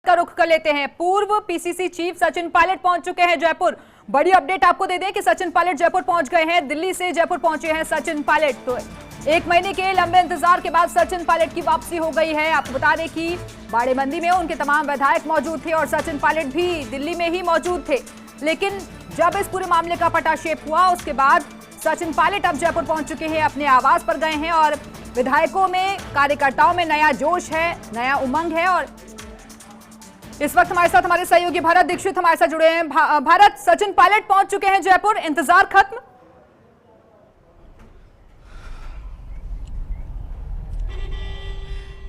का रुख कर लेते हैं। पूर्व पीसीसी चीफ सचिन पायलट पहुंच चुके हैं जयपुर। बड़ी अपडेट आपको दे दें कि सचिन पायलट जयपुर पहुंच गए हैं। दिल्ली से जयपुर पहुंचे हैं सचिन पायलट। तो 1 महीने के लंबे इंतजार के बाद सचिन पायलट की वापसी हो गई है। आपको बता दें कि बाड़ेबंदी में उनके तमाम विधायक मौजूद थे और सचिन पायलट भी दिल्ली में ही मौजूद थे। लेकिन जब इस पूरे मामले का पटाक्षेप हुआ उसके बाद सचिन पायलट अब जयपुर पहुंच चुके हैं, अपने आवास पर गए हैं और विधायकों में, कार्यकर्ताओं में नया जोश है, नया उमंग है। और इस वक्त हमारे साथ हमारे सहयोगी भारत दीक्षित हमारे साथ जुड़े हैं। भारत, सचिन पायलट पहुंच चुके हैं जयपुर, इंतजार खत्म?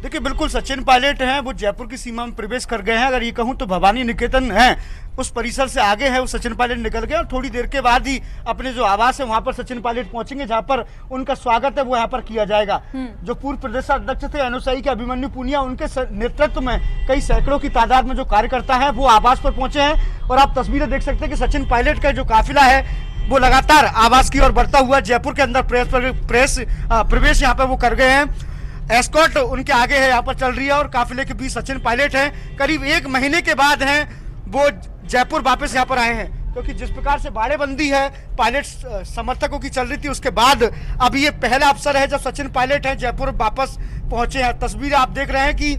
देखिए, बिल्कुल सचिन पायलट हैं, वो जयपुर की सीमा में प्रवेश कर गए हैं। अगर ये कहूं तो भवानी निकेतन है उस परिसर से आगे है वो सचिन पायलट निकल गए और थोड़ी देर के बाद ही अपने जो आवास है वहां पर सचिन पायलट पहुंचेंगे, जहां पर उनका स्वागत है वो यहाँ पर किया जाएगा। जो पूर्व प्रदेश अध्यक्ष थे एनएसआई के अभिमन्यु पुनिया, उनके नेतृत्व में कई सैकड़ों की तादाद में जो कार्यकर्ता है वो आवास पर पहुंचे हैं। और आप तस्वीरें देख सकते हैं कि सचिन पायलट का जो काफिला है वो लगातार आवास की ओर बढ़ता हुआ जयपुर के अंदर प्रवेश यहाँ पर वो कर गए हैं। एस्कॉर्ट उनके आगे है, यहाँ पर चल रही है और काफिले के बीच सचिन पायलट हैं। करीब 1 महीने के बाद हैं वो जयपुर वापस यहाँ पर आए हैं, क्योंकि जिस प्रकार से बाड़ेबंदी है पायलट समर्थकों की चल रही थी, उसके बाद अब ये पहला अवसर है जब सचिन पायलट हैं जयपुर वापस पहुंचे हैं। तस्वीरें आप देख रहे हैं कि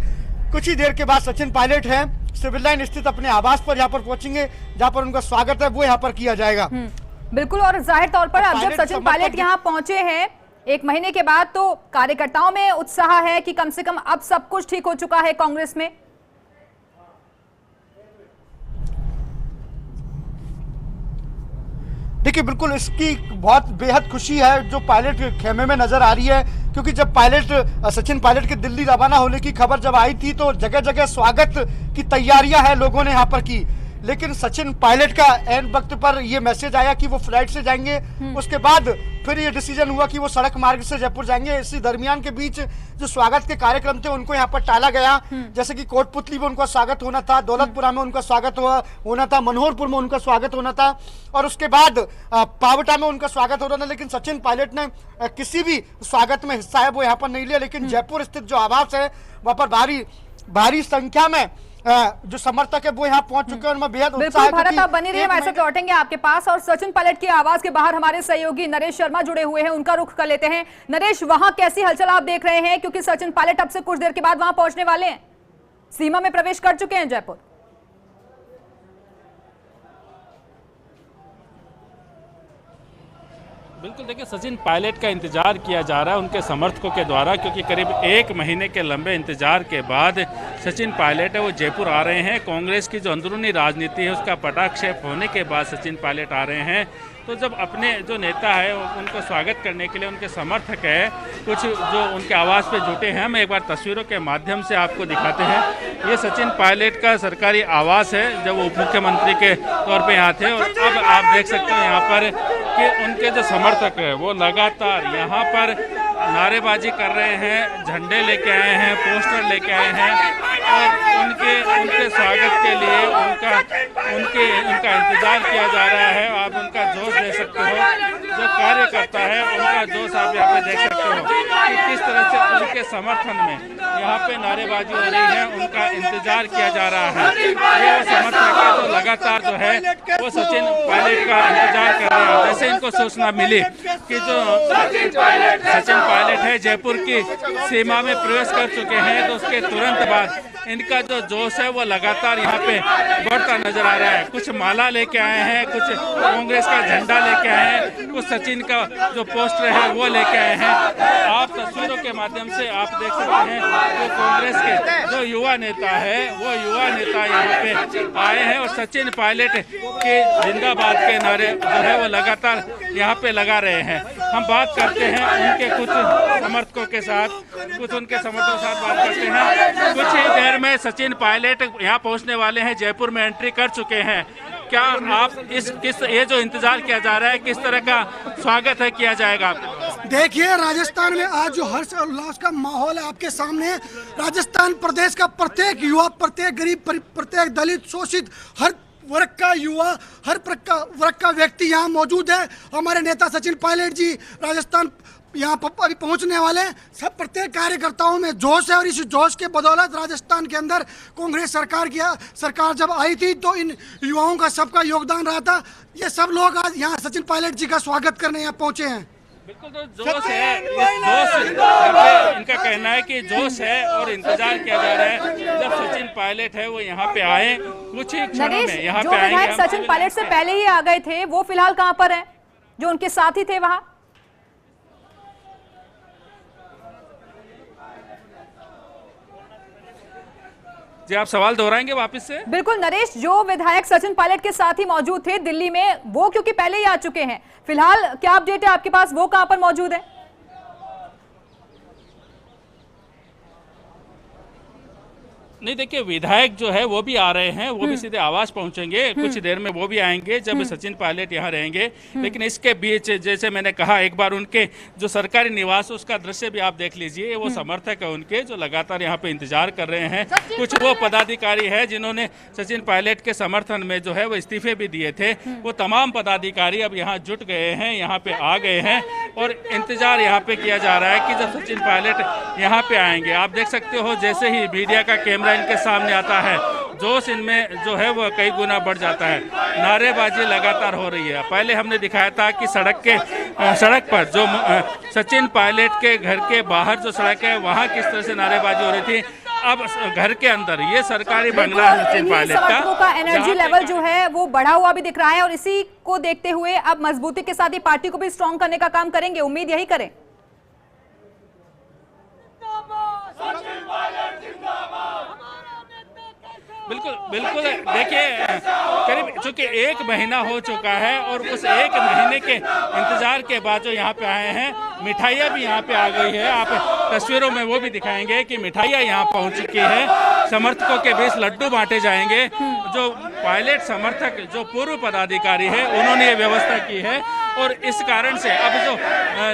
कुछ ही देर के बाद सचिन पायलट हैं सिविल लाइन स्थित अपने आवास पर यहाँ पर पहुंचेंगे, जहाँ पर उनका स्वागत है वो यहाँ पर किया जाएगा। बिल्कुल, और जाहिर तौर पर अब जब सचिन पायलट यहाँ पहुंचे हैं 1 महीने के बाद, तो कार्यकर्ताओं में उत्साह है कि कम से कम अब सब कुछ ठीक हो चुका है कांग्रेस में। देखिए, बिल्कुल इसकी बहुत बेहद खुशी है जो पायलट खेमे में नजर आ रही है, क्योंकि जब सचिन पायलट के दिल्ली रवाना होने की खबर जब आई थी तो जगह जगह स्वागत की तैयारियां है लोगों ने यहाँ पर की। लेकिन सचिन पायलट का एन वक्त पर यह मैसेज आया कि वो फ्लाइट से जाएंगे, उसके बाद फिर ये डिसीजन हुआ कि वो सड़क मार्ग से जयपुर जाएंगे। इसी दरमियान के बीच जो स्वागत के कार्यक्रम थे उनको यहाँ पर टाला गया, जैसे कि कोटपुतली में उनका स्वागत होना था, दौलतपुरा में उनका स्वागत होना था, मनोहरपुर में उनका स्वागत होना था और उसके बाद पावटा में उनका स्वागत होना था। लेकिन सचिन पायलट ने किसी भी स्वागत में हिस्सा है वो यहाँ पर नहीं लिया। लेकिन जयपुर स्थित जो आवास है वहाँ पर भारी संख्या में जो समर्थक है वो यहाँ पहुंच चुके हैं और मैं बेहद उत्साह है। भारत, आप बनी रहिए, हमारे साथ लौटेंगे आपके पास। और सचिन पायलट की आवाज के बाहर हमारे सहयोगी नरेश शर्मा जुड़े हुए हैं, उनका रुख कर लेते हैं। नरेश, वहां कैसी हलचल आप देख रहे हैं, क्योंकि सचिन पायलट अब से कुछ देर के बाद वहां पहुंचने वाले हैं, सीमा में प्रवेश कर चुके हैं जयपुर। बिल्कुल, देखिए सचिन पायलट का इंतजार किया जा रहा है उनके समर्थकों के द्वारा, क्योंकि करीब 1 महीने के लंबे इंतजार के बाद सचिन पायलट है वो जयपुर आ रहे हैं। कांग्रेस की जो अंदरूनी राजनीति है उसका पटाक्षेप होने के बाद सचिन पायलट आ रहे हैं। तो जब अपने जो नेता है उनको स्वागत करने के लिए उनके समर्थक है कुछ जो उनके आवास पे जुटे हैं, हम एक बार तस्वीरों के माध्यम से आपको दिखाते हैं। ये सचिन पायलट का सरकारी आवास है जब वो उप मुख्यमंत्री के तौर पे यहाँ थे, और अब आप देख सकते हैं यहाँ पर कि उनके जो समर्थक है वो लगातार यहाँ पर नारेबाजी कर रहे हैं, झंडे लेके आए हैं, पोस्टर लेके आए हैं और उनके स्वागत के लिए उनका इंतजार किया जा रहा है। आप उनका जोश देख सकते हो, जो कार्यकर्ता है उनका जोश आप यहाँ पे देख सकते हो कि किस तरह से उनके समर्थन में यहाँ पे नारेबाजी हो रही है, उनका इंतजार किया जा रहा है। ये वो समर्थक है जो लगातार जो है वो सचिन पायलट का इंतजार कर रहे हैं। जैसे इनको सूचना मिली कि जो सचिन पायलट है जयपुर की सीमा में प्रवेश कर चुके हैं, तो उसके तुरंत बाद इनका जो जोश है वो लगातार यहाँ पे बढ़ता नजर आ रहा है। कुछ माला लेके आए हैं, कुछ कांग्रेस का झंडा लेके आए हैं, कुछ सचिन का जो पोस्टर है वो लेके आए हैं। आप तस्वीरों के माध्यम से आप देख सकते हैं जो कांग्रेस के जो युवा नेता है वो युवा नेता यहाँ पे आए हैं और सचिन पायलट के जिंदाबाद के नारे जो है वो लगातार यहाँ पे लगा रहे हैं। हम बात करते हैं उनके कुछ समर्थकों के साथ, कुछ उनके समर्थकों के साथ बात करते हैं। कुछ ही देर में सचिन पायलट यहाँ पहुँचने वाले हैं, जयपुर में एंट्री कर चुके हैं। क्या आप ये जो इंतजार किया जा रहा है, किस तरह का स्वागत है किया जाएगा? देखिए, राजस्थान में आज जो हर्ष और उल्लास का माहौल है आपके सामने। राजस्थान प्रदेश का प्रत्येक युवा, प्रत्येक गरीब, प्रत्येक दलित, शोषित, हर वर्ग का युवा, हर वर्ग का व्यक्ति यहाँ मौजूद है। हमारे नेता सचिन पायलट जी राजस्थान यहाँ पर अभी पहुंचने वाले हैं। सब प्रत्येक कार्यकर्ताओं में जोश है और इस जोश के बदौलत राजस्थान के अंदर कांग्रेस सरकार जब आई थी तो इन युवाओं का सबका योगदान रहा था। ये सब लोग आज यहाँ सचिन पायलट जी का स्वागत करने यहाँ पहुंचे हैं। बिल्कुल, तो जोश है, जोश इनका कहना है कि जोश है और इंतजार किया जा रहा है जब सचिन पायलट है वो यहाँ पे आए, कुछ ही क्षणों में यहाँ पे आएंगे। विधायक सचिन पायलट से पहले ही आ गए थे, वो फिलहाल कहाँ पर हैं, जो उनके साथी थे वहां? जी, आप सवाल दोहराएंगे वापस से? बिल्कुल नरेश, जो विधायक सचिन पायलट के साथ ही मौजूद थे दिल्ली में, वो क्योंकि पहले ही आ चुके हैं, फिलहाल क्या अपडेट है आपके पास, वो कहां पर मौजूद है? नहीं, देखिए, विधायक जो है वो भी आ रहे हैं, वो भी सीधे आवास पहुंचेंगे, कुछ देर में वो भी आएंगे जब सचिन पायलट यहाँ रहेंगे। लेकिन इसके बीच जैसे मैंने कहा, एक बार उनके जो सरकारी निवास उसका दृश्य भी आप देख लीजिए। वो समर्थक है उनके जो लगातार यहाँ पे इंतजार कर रहे हैं। कुछ वो पदाधिकारी है जिन्होंने सचिन पायलट के समर्थन में जो है वो इस्तीफे भी दिए थे। वो तमाम पदाधिकारी अब यहाँ जुट गए हैं, यहाँ पे आ गए हैं और इंतजार यहाँ पे किया जा रहा है कि जब सचिन पायलट यहाँ पे आएंगे। आप देख सकते हो जैसे ही मीडिया का कैमरा इनके सामने आता है, जोश इनमें जो है वो कई गुना बढ़ जाता है। नारेबाजी लगातार हो रही है। पहले हमने दिखाया था कि सड़क पर जो सचिन पायलट के घर के बाहर जो सड़क है वहाँ किस तरह से नारेबाजी हो रही थी। अब घर के अंदर ये सरकारी बंगला है सचिन पायलट का एनर्जी लेवल जो है वो बढ़ा हुआ भी दिख रहा है और इसी को देखते हुए अब मजबूती के साथ ही पार्टी को भी स्ट्रॉन्ग करने का काम करेंगे, उम्मीद यही करें। बिल्कुल बिल्कुल, देखिए, करीब चूंकि 1 महीना हो चुका है और उस 1 महीने के इंतजार के बाद जो यहाँ पे आए हैं, मिठाइयाँ भी यहाँ पे आ गई है। आप तस्वीरों में वो भी दिखाएंगे कि मिठाइयाँ यहाँ पहुँच चुकी है। समर्थकों के बीच लड्डू बांटे जाएंगे। जो पायलट समर्थक जो पूर्व पदाधिकारी है उन्होंने ये व्यवस्था की है और इस कारण से अब जो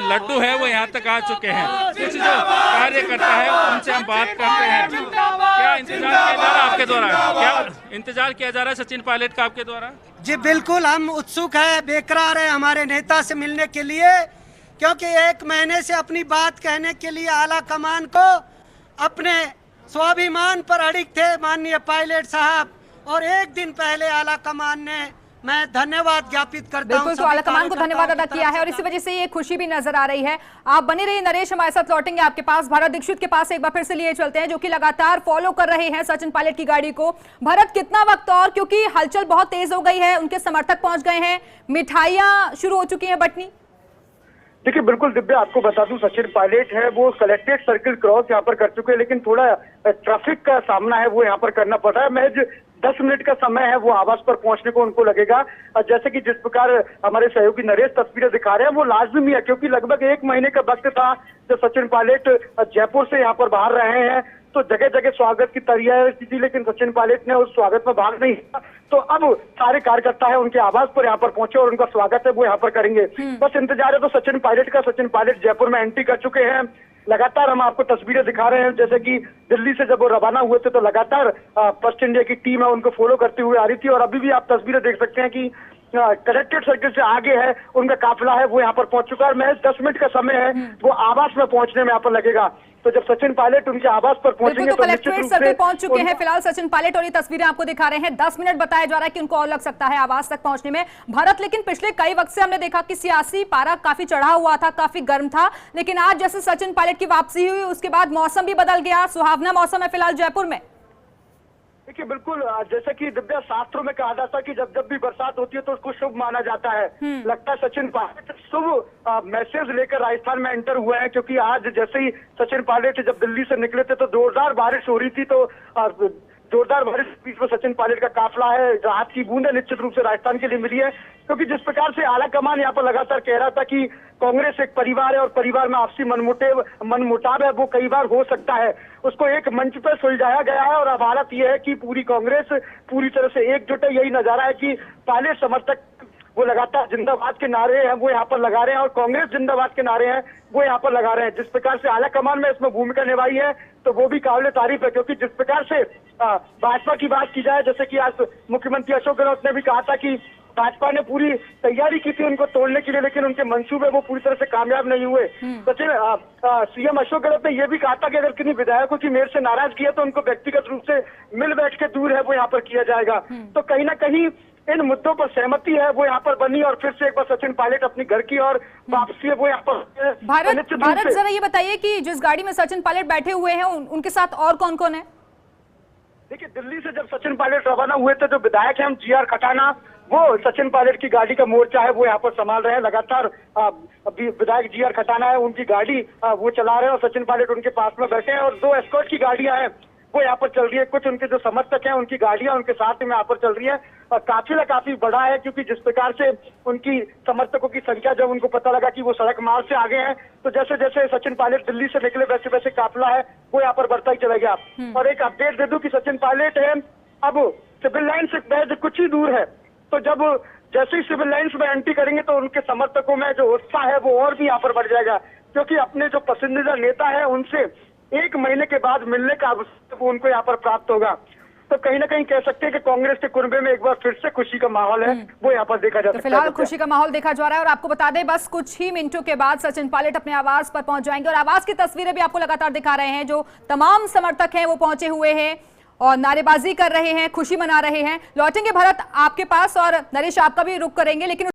लड्डू है वो यहाँ तक आ चुके हैं। कुछ जो कार्यकर्ता है उनसे हम बात करते हैं। क्या इंतजार किया जा रहा है आपके द्वारा? क्या इंतजार किया जा रहा है सचिन पायलट का आपके द्वारा? जी बिल्कुल, हम उत्सुक है, बेकरार है हमारे नेता से मिलने के लिए, क्योंकि 1 महीने से अपनी बात कहने के लिए आला कमान को अपने स्वाभिमान पर अड़िग थे माननीय पायलट साहब। और 1 दिन पहले आला कमान ने, मैं धन्यवाद ज्ञापित करता हूं। बिल्कुल, तो आला कमान को धन्यवाद अदा किया है और इसी वजह से ये खुशी भी नजर आ रही है। आप बने रहिए नरेश, हमारे साथ लौटेंगे आपके पास। भरत दीक्षित के पास एक बार फिर से लिए चलते हैं, जो कि लगातार फॉलो कर रहे हैं सचिन पायलट की गाड़ी को। भरत, कितना वक्त और, क्योंकि हलचल बहुत तेज हो गई है, उनके समर्थक पहुंच गए हैं, मिठाइयां शुरू हो चुकी हैं बंटनी। देखिए, बिल्कुल दिव्या, आपको बता दूं, सचिन पायलट है वो कलेक्ट्रेट सर्किल क्रॉस यहाँ पर कर चुके हैं, लेकिन थोड़ा ट्रैफिक का सामना है वो यहाँ पर करना पड़ रहा है। महज 10 मिनट का समय है वो आवास पर पहुंचने को उनको लगेगा। जैसे कि जिस प्रकार हमारे सहयोगी नरेश तस्वीरें दिखा रहे हैं वो लाजमी है, क्योंकि लगभग 1 महीने का वक्त था जब सचिन पायलट जयपुर से यहाँ पर बाहर रहे हैं। तो जगह जगह स्वागत की तैयारी थी, लेकिन सचिन पायलट ने उस स्वागत में भाग नहीं लिया। तो अब सारे कार्यकर्ता है उनके आवास पर यहाँ पर पहुंचे और उनका स्वागत है वो यहाँ पर करेंगे। बस इंतजार है तो सचिन पायलट का। सचिन पायलट जयपुर में एंट्री कर चुके हैं। लगातार हम आपको तस्वीरें दिखा रहे हैं, जैसे कि दिल्ली से जब वो रवाना हुए थे तो लगातार फर्स्ट इंडिया की टीम है उनको फॉलो करती हुई आ रही थी। और अभी भी आप तस्वीरें देख सकते हैं कि कलेक्ट्रेट सर्किल से आगे है उनका काफिला है वो यहाँ पर पहुंच चुका है। महज 10 मिनट का समय है वो आवास में पहुंचने में यहाँ पर लगेगा। तो जब सचिन पायलट उनके आवास पर पहुंचेंगे तो कलेक्ट्रेट सर्किल पहुंच चुके हैं फिलहाल सचिन पायलट और ये तस्वीरें आपको दिखा रहे हैं। 10 मिनट बताया जा रहा है कि उनको और लग सकता है आवास तक पहुंचने में। भारत, लेकिन पिछले कई वक्त से हमने देखा कि सियासी पारा काफी चढ़ा हुआ था, काफी गर्म था, लेकिन आज जैसे सचिन पायलट की वापसी हुई उसके बाद मौसम भी बदल गया, सुहावना मौसम है फिलहाल जयपुर में। देखिए, बिल्कुल, जैसा कि दिव्या शास्त्रों में कहा जाता है कि जब जब भी बरसात होती है तो उसको शुभ माना जाता है। लगता है सचिन पायलट शुभ मैसेज लेकर राजस्थान में एंटर हुए हैं, क्योंकि आज जैसे ही सचिन पायलट जब दिल्ली से निकले थे तो जोरदार बारिश हो रही थी। तो जोरदार बारिश के बीच में सचिन पायलट का काफिला है, राहत की बूंदें निश्चित रूप से राजस्थान के लिए मिली है, क्योंकि जिस प्रकार से आला कमान यहाँ पर लगातार कह रहा था कि कांग्रेस एक परिवार है और परिवार में आपसी मनमुटाव है वो कई बार हो सकता है, उसको एक मंच पर सुलझाया गया है। और अब हालत यह है कि पूरी कांग्रेस पूरी तरह से एकजुट है। यही नजारा है कि पायलट समर्थक वो लगातार जिंदाबाद के नारे हैं वो यहाँ पर लगा रहे हैं और कांग्रेस जिंदाबाद के नारे हैं वो यहाँ पर लगा रहे हैं। जिस प्रकार से आला कमान में इसमें भूमिका निभाई है तो वो भी काबिल तारीफ है, क्योंकि जिस प्रकार से भाजपा की बात की जाए, जैसे कि आज मुख्यमंत्री अशोक गहलोत ने भी कहा था कि भाजपा ने पूरी तैयारी की थी उनको तोड़ने के लिए, लेकिन उनके मंसूबे वो पूरी तरह से कामयाब नहीं हुए। सचिन सीएम अशोक गहलोत ने यह भी कहा था कि अगर किन्हीं विधायकों की मेयर से नाराजगी है तो उनको व्यक्तिगत रूप से मिल बैठ के दूर है वो यहाँ पर किया जाएगा। तो कहीं ना कहीं इन मुद्दों पर सहमति है वो यहाँ पर बनी और फिर से एक बार सचिन पायलट अपनी घर की और वापसी है वो यहाँ पर। भारत जरा ये बताइए कि जिस गाड़ी में सचिन पायलट बैठे हुए हैं उनके साथ और कौन कौन है? देखिए, दिल्ली से जब सचिन पायलट रवाना हुए थे जो विधायक हैं GR खटाना, वो सचिन पायलट की गाड़ी का मोर्चा है वो यहाँ पर संभाल रहे हैं। लगातार विधायक GR खटाना है उनकी गाड़ी वो चला रहे हैं और सचिन पायलट उनके पास में बैठे हैं और 2 एस्कॉर्ट की गाड़ियां हैं वो यहाँ पर चल रही है। कुछ उनके जो समर्थक हैं उनकी गाड़ियां उनके साथ में यहाँ पर चल रही है। काफिला काफी बड़ा है क्योंकि जिस प्रकार से उनकी समर्थकों की संख्या, जब उनको पता लगा कि वो सड़क मार्ग से आगे हैं तो जैसे जैसे सचिन पायलट दिल्ली से निकले वैसे वैसे काफिला है वो यहाँ पर बढ़ता ही चलेगा। और एक अपडेट दे दूं कि सचिन पायलट है अब सिविल लाइन से महज कुछ ही दूर है, तो जब जैसे ही सिविल लाइन्स में एंट्री करेंगे तो उनके समर्थकों में जो उत्साह है वो और भी यहाँ पर बढ़ जाएगा, क्योंकि अपने जो पसंदीदा नेता है उनसे 1 महीने के बाद मिलने का अवसर वो उनको यहाँ पर प्राप्त होगा। तो कहीं ना कहीं कह सकते हैं कि कांग्रेस के कुनबे में एक बार फिर से खुशी का माहौल है वो यहाँ पर देखा जा सकता है। फिलहाल खुशी का माहौल देखा जा रहा है और आपको बता दें बस कुछ ही मिनटों के बाद सचिन पायलट अपने आवास पर पहुंच जाएंगे और आवास की तस्वीरें भी आपको लगातार दिखा रहे हैं। जो तमाम समर्थक हैं वो पहुंचे हुए हैं और नारेबाजी कर रहे हैं, खुशी मना रहे हैं। लौटेंगे भरत आपके पास और नरेश आपका भी रुख करेंगे, लेकिन